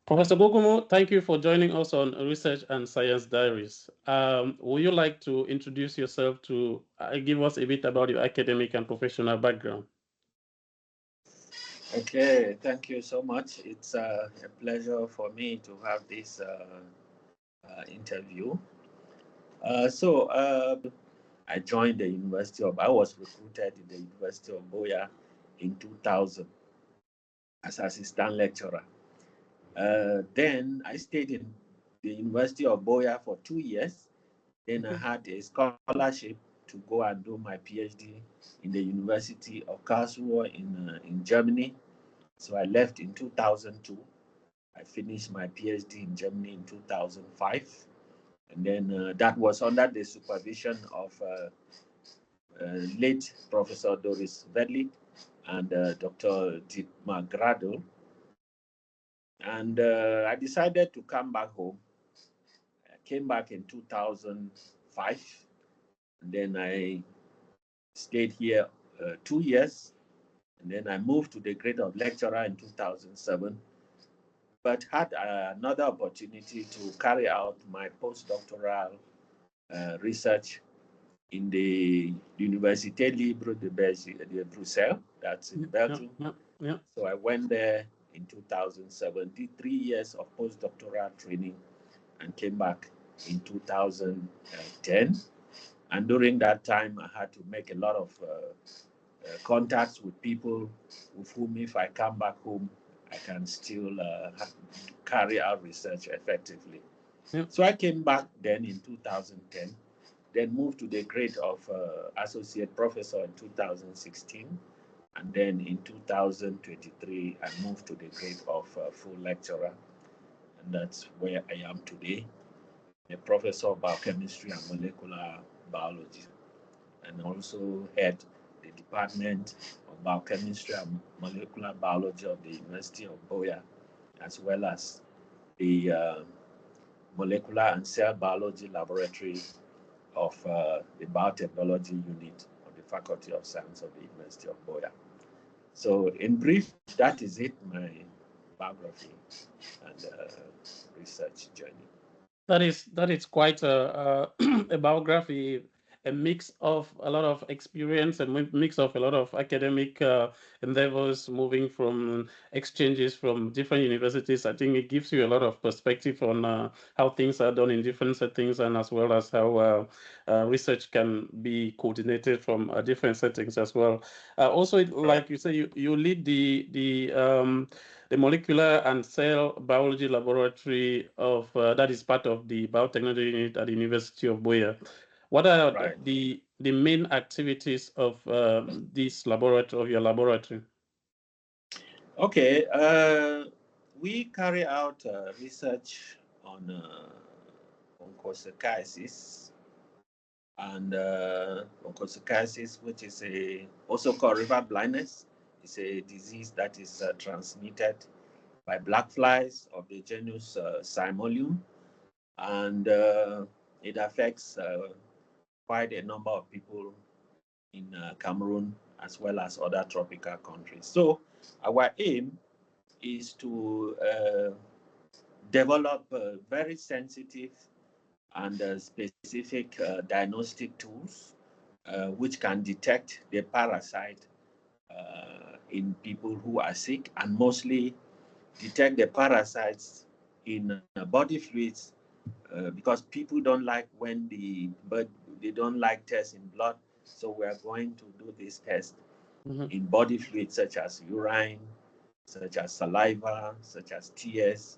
Professor Ghogomu, thank you for joining us on Research and Science Diaries. Would you like to introduce yourself to give us a bit about your academic and professional background? Okay, thank you so much. It's a pleasure for me to have this interview. I joined the I was recruited in the University of Boya in 2000 as assistant lecturer. Then I stayed in the University of Boya for 2 years. Then I had a scholarship to go and do my PhD in the University of Karlsruhe in Germany. So I left in 2002. I finished my PhD in Germany in 2005. And then that was under the supervision of late Professor Doris Vedli and Dr. Dietmar Gradl. And I decided to come back home. I came back in 2005. And then I stayed here 2 years. And then I moved to the grade of lecturer in 2007. But had another opportunity to carry out my postdoctoral research in the Université Libre de Bruxelles, that's in Belgium. So I went there in 2007, did 3 years of postdoctoral training, and came back in 2010. And during that time, I had to make a lot of contacts with people with whom, if I come back home, I can still carry out research effectively. So I came back then in 2010, then moved to the grade of associate professor in 2016, and then in 2023, I moved to the grade of full lecturer, and that's where I am today, a professor of biochemistry and molecular biology, and also head the Department of Biochemistry and Molecular Biology of the University of Boya, as well as the Molecular and Cell Biology Laboratory of the Biotechnology Unit of the Faculty of Science of the University of Boya. So in brief, that is it, my biography and research journey. That is quite a biography, a mix of a lot of experience, a mix of a lot of academic endeavors, moving from exchanges from different universities. I think it gives you a lot of perspective on how things are done in different settings, and as well as how research can be coordinated from different settings as well. Also, like you say, you lead the molecular and cell biology laboratory of that is part of the biotechnology unit at the University of Boya. What are the main activities of this laboratory, of your laboratory? Okay, we carry out research on onchocerciasis, and onchocerciasis, which is also called riverblindness. It's a disease that is transmitted by black flies of the genus Cymolium, and it affects quite a number of people in Cameroon as well as other tropical countries. So our aim is to develop very sensitive and specific diagnostic tools which can detect the parasite in people who are sick, and mostly detect the parasites in body fluids because people don't like when they don't like tests in blood. So we are going to do this test in body fluids such as urine, such as saliva, such as tears,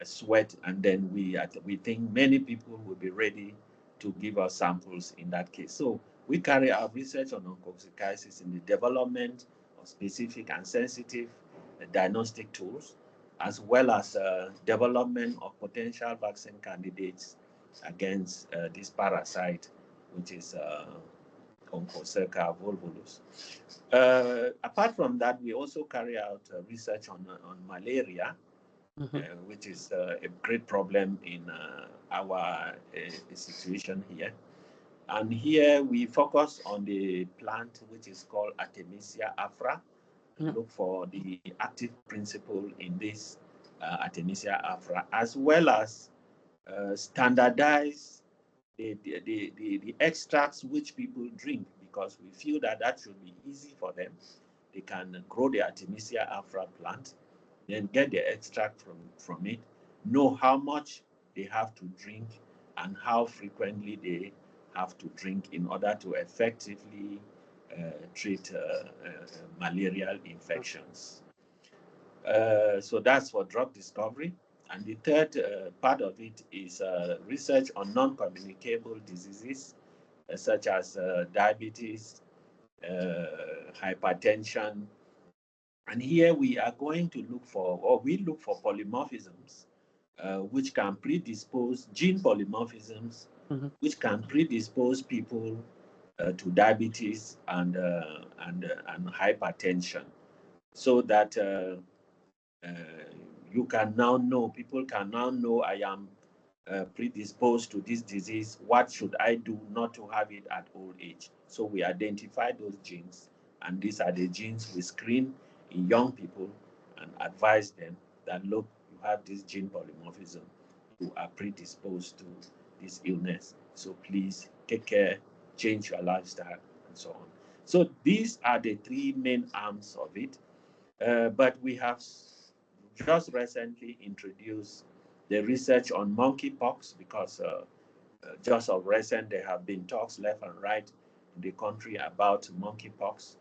sweat, and then we think many people will be ready to give us samples in that case. So we carry out research on onchocerciasis in the development of specific and sensitive diagnostic tools, as well as development of potential vaccine candidates against this parasite, which is Onchocerca volvulus. Apart from that, we also carry out research on malaria, which is a great problem in our situation here. And here we focus on the plant which is called Artemisia afra, look for the active principle in this Artemisia afra, as well as standardize the extracts which people drink, because we feel that that should be easy for them. They can grow the Artemisia afra plant, then get the extract from it, know how much they have to drink and how frequently they have to drink in order to effectively treat malarial infections. So that's for drug discovery. And the third part of it is research on non-communicable diseases such as diabetes, hypertension. And here we are going to look for, or we look for polymorphisms, which can predispose, gene polymorphisms, which can predispose people to diabetes and hypertension, so that you can now know, people can now know, I am predisposed to this disease. What should I do not to have it at old age? So we identify those genes, and these are the genes we screen in young people and advise them that, look, you have this gene polymorphism, you are predisposed to this illness. So please take care, change your lifestyle, and so on. So these are the three main arms of it. But we have just recently introduced the research on monkeypox, because just of recent there have been talks left and right in the country about monkeypox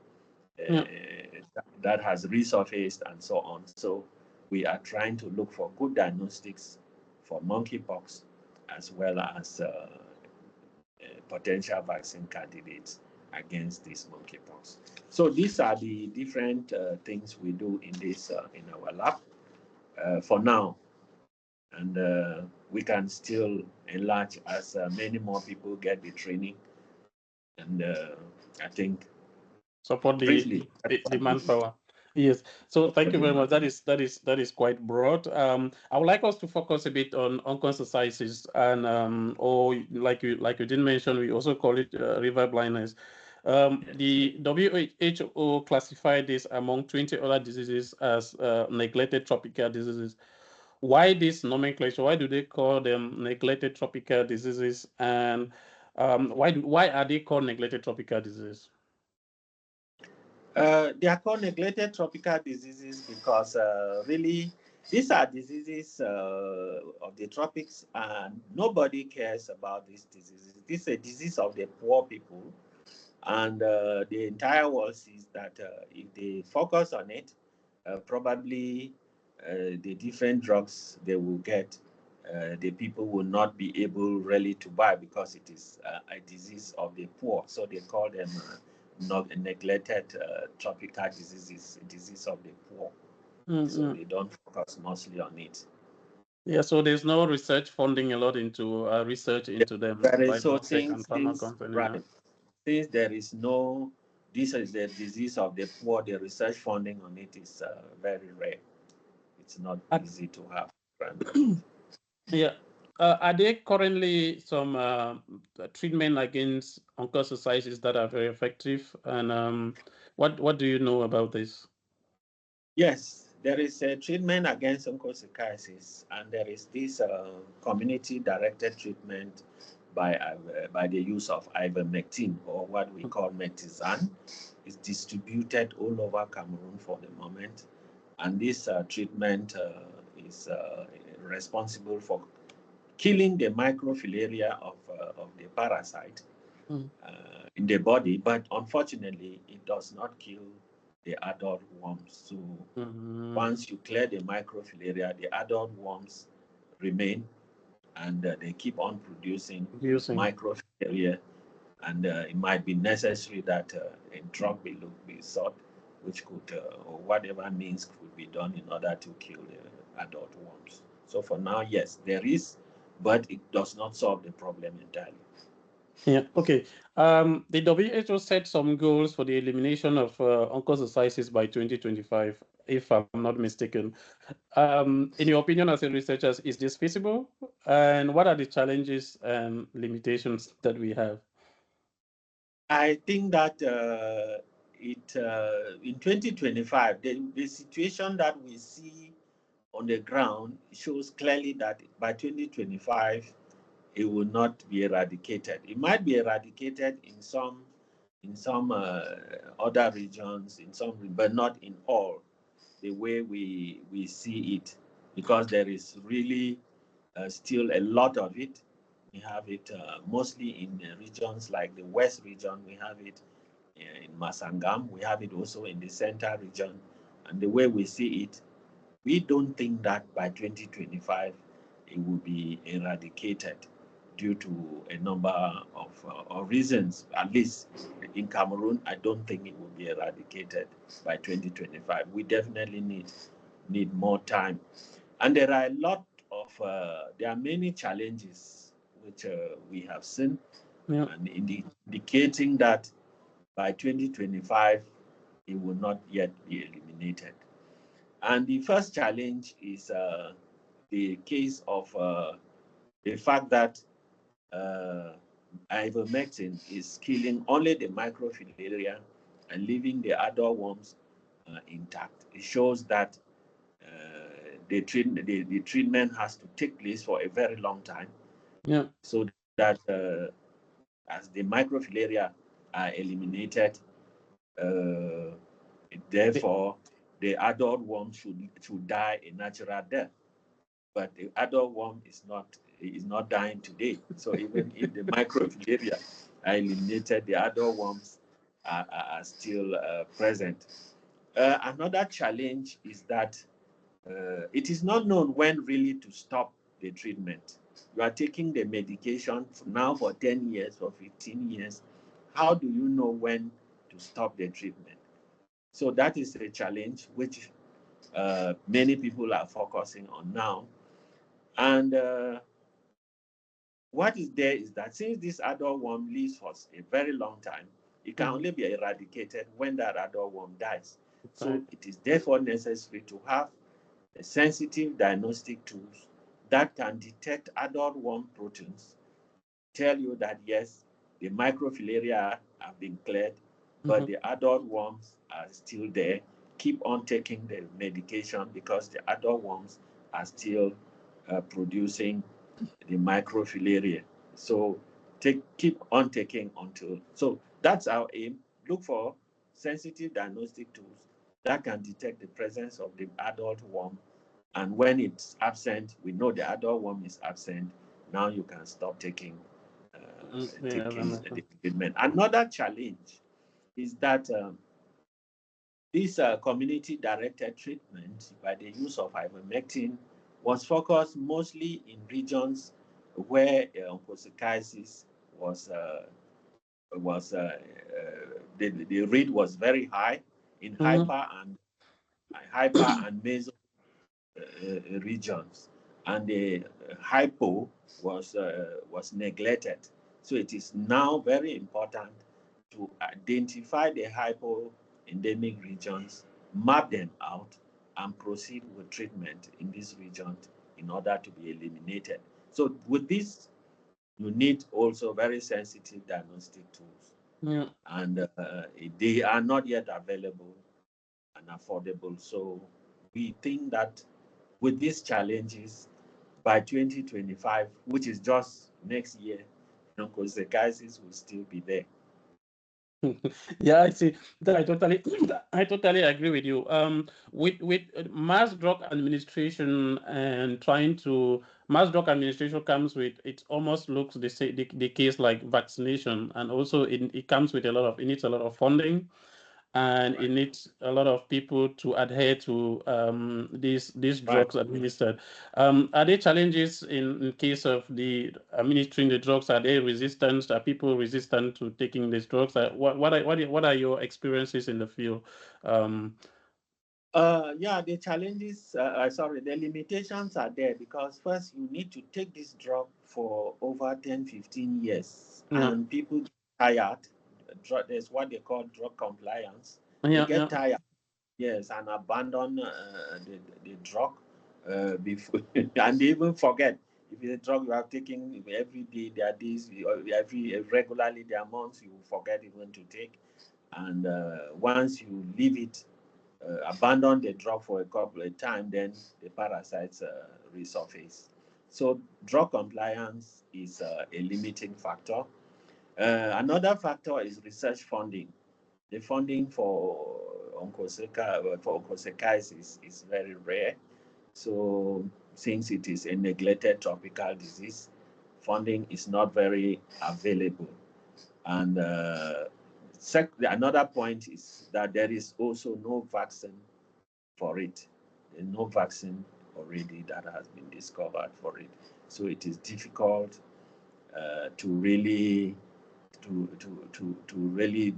that has resurfaced and so on. So we are trying to look for good diagnostics for monkeypox, as well as potential vaccine candidates against this monkeypox. So these are the different things we do in this in our lab for now, and we can still enlarge as many more people get the training, and I think support briefly the manpower. Yes. So thank you very much. That is quite broad. I would like us to focus a bit on onchocerciasis, and or like you didn't mention, we also call it river blindness. The WHO classified this among 20 other diseases as neglected tropical diseases. Why this nomenclature? Why do they call them neglected tropical diseases? And why are they called neglected tropical diseases? They are called neglected tropical diseases because really these are diseases of the tropics, and nobody cares about these diseases. This is a disease of the poor people, and the entire world sees that if they focus on it, probably the different drugs they will get, the people will not be able really to buy, because it is a disease of the poor. So they call them not neglected tropical diseases, disease of the poor. So they don't focus mostly on it. Yeah, so there's no research funding a lot into research into them by So tech and pharma company. right, since there is no, this is the disease of the poor, the research funding on it is very rare. It's not easy to have. Yeah. Are there currently some treatment against onchocerciasis that are very effective? And what do you know about this? Yes, there is a treatment against onchocerciasis, and there is this community-directed treatment by the use of ivermectin, or what we call metizan. It's distributed all over Cameroon for the moment, and this treatment is responsible for killing the microfilaria of the parasite in the body, but unfortunately, it does not kill the adult worms. So once you clear the microfilaria, the adult worms remain, and they keep on producing microfilaria, and it might be necessary that a drug be sought, which could, or whatever means could be done in order to kill the adult worms. So for now, yes, there is, but it does not solve the problem entirely. Yeah, okay. The WHO set some goals for the elimination of onchocerciasis by 2025, if I'm not mistaken. In your opinion as a researcher, is this feasible? And what are the challenges and limitations that we have? I think that in 2025, the situation that we see on the ground shows clearly that by 2025, it will not be eradicated. It might be eradicated in some other regions, but not in all, the way we see it, because there is really still a lot of it. We have it mostly in regions like the West region. We have it in Masangam. We have it also in the Center region. And the way we see it, we don't think that by 2025 it will be eradicated due to a number of reasons. At least in Cameroon, I don't think it will be eradicated by 2025. We definitely need more time. And there are a lot of, there are many challenges which we have seen, Yeah. and indicating that by 2025 it will not yet be eliminated. And the first challenge is the case of the fact that uh, ivermectin is killing only the microfilaria and leaving the adult worms intact. It shows that the treatment has to take place for a very long time, Yeah. so that as the microfilaria are eliminated, uh, therefore the adult worm should die a natural death. But the adult worm is not dying today. So even if the microfilaria are eliminated, the adult worms are still present. Another challenge is that it is not known when really to stop the treatment. You are taking the medication now for 10 years or 15 years. How do you know when to stop the treatment? So that is a challenge which many people are focusing on now. And what is there is that since this adult worm lives for a very long time, it can only be eradicated when that adult worm dies. So Right. it is therefore necessary to have a sensitive diagnostic tools that can detect adult worm proteins, tell you that yes, the microfilaria have been cleared, but the adult worms are still there. Keep on taking the medication because the adult worms are still producing the microfilaria. So keep on taking until. So that's our aim. Look for sensitive diagnostic tools that can detect the presence of the adult worm. And when it's absent, we know the adult worm is absent. Now you can stop taking Yeah, that makes the sense. treatment. Another challenge is that this community-directed treatment by the use of ivermectin was focused mostly in regions where onchocerciasis was the rate was very high in hyper and meso regions, and the hypo was neglected. So it is now very important to identify the hypo endemic regions, map them out, and proceed with treatment in these regions in order to be eliminated. So with this, you need also very sensitive diagnostic tools, Yeah. and they are not yet available and affordable. So we think that with these challenges, by 2025, which is just next year, onchocerciasis will still be there. Yeah, I see. That I totally, I totally agree with you. With mass drug administration and trying to mass drug administration comes with it almost looks the case like vaccination, and also it comes with a lot of it needs a lot of funding, and it Right. needs a lot of people to adhere to these Right. drugs administered. Are there challenges in case of the administering the drugs? Are they resistant? Are people resistant to taking these drugs? What are your experiences in the field? Um, Yeah, the challenges, sorry, the limitations are there because first you need to take this drug for over 10, 15 years, yeah, and people get tired. There's what they call drug compliance. They yeah, get yeah. tired, yes, and abandon the drug before, and they even forget. If it's a drug you are taking every day, there are days, every regularly, there are months you will forget even to take. And once you leave it, abandon the drug for a couple of times, then the parasites resurface. So drug compliance is a limiting factor. Another factor is research funding. The funding for onchocerciasis is very rare. So since it is a neglected tropical disease, funding is not very available. And another point is that there is also no vaccine for it. There's no vaccine already that has been discovered for it. So it is difficult to really really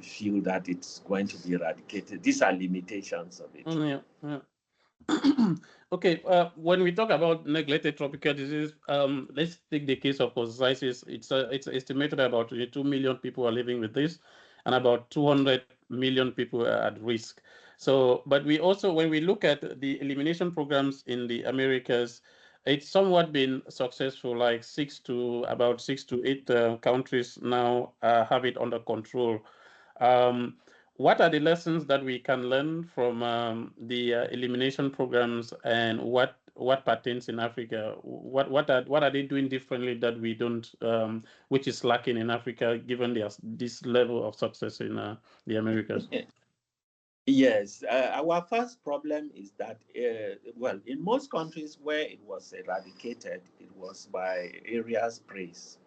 feel that it's going to be eradicated. These are limitations of it. Yeah, yeah. Okay, when we talk about neglected tropical disease, let's take the case of onchocerciasis. It's estimated about 22 million people are living with this, and about 200 million people are at risk. So, but we also, when we look at the elimination programs in the Americas, it's somewhat been successful. Like about 6 to 8 countries now have it under control. Um, what are the lessons that we can learn from the elimination programs, and what patterns in Africa? What are they doing differently that we don't, which is lacking in Africa, given this level of success in the Americas? Yes, our first problem is that, well, in most countries where it was eradicated, it was by area sprays.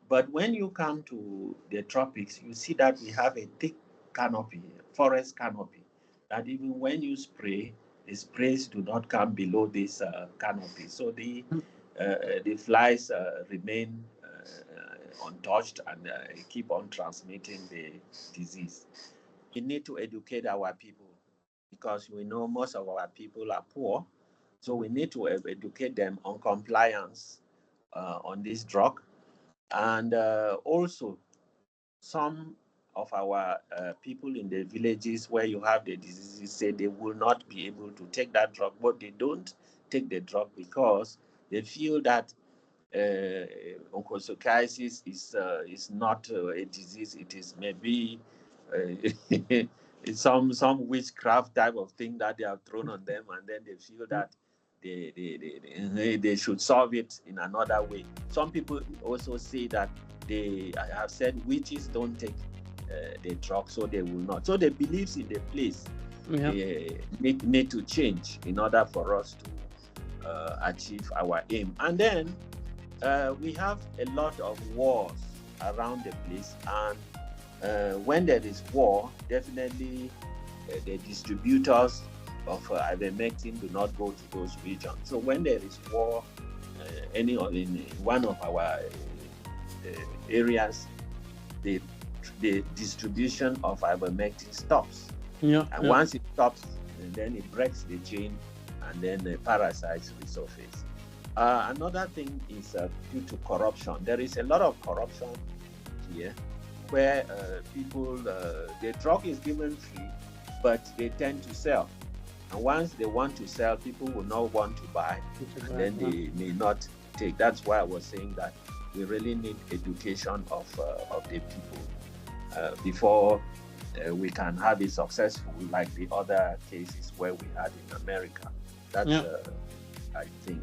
But when you come to the tropics, you see that we have a thick canopy, forest canopy, that even when you spray, the sprays do not come below this canopy. So the flies remain untouched and keep on transmitting the disease. We need to educate our people because we know most of our people are poor. So we need to educate them on compliance on this drug. And also, some of our people in the villages where you have the diseases say they will not be able to take that drug, but they don't take the drug because they feel that onchocerciasis is not a disease. It is maybe some witchcraft type of thing that they have thrown on them, and then they feel that they should solve it in another way. Some people also say that I have said witches don't take the drug, so they will not. So the beliefs in the place need to change in order for us to achieve our aim. And then we have a lot of wars around the place, and when there is war, definitely the distributors of ivermectin do not go to those regions. So when there is war, in one of our areas, the distribution of ivermectin stops. And once it stops, then it breaks the chain, and then the parasites resurface. Another thing is due to corruption. There is a lot of corruption here, where people, the drug is given free, but they tend to sell. And once they want to sell, people will not want to buy, and then they may not take. That's why I was saying that we really need education of the people before we can have it successful, like the other cases where we had in America. That's I think.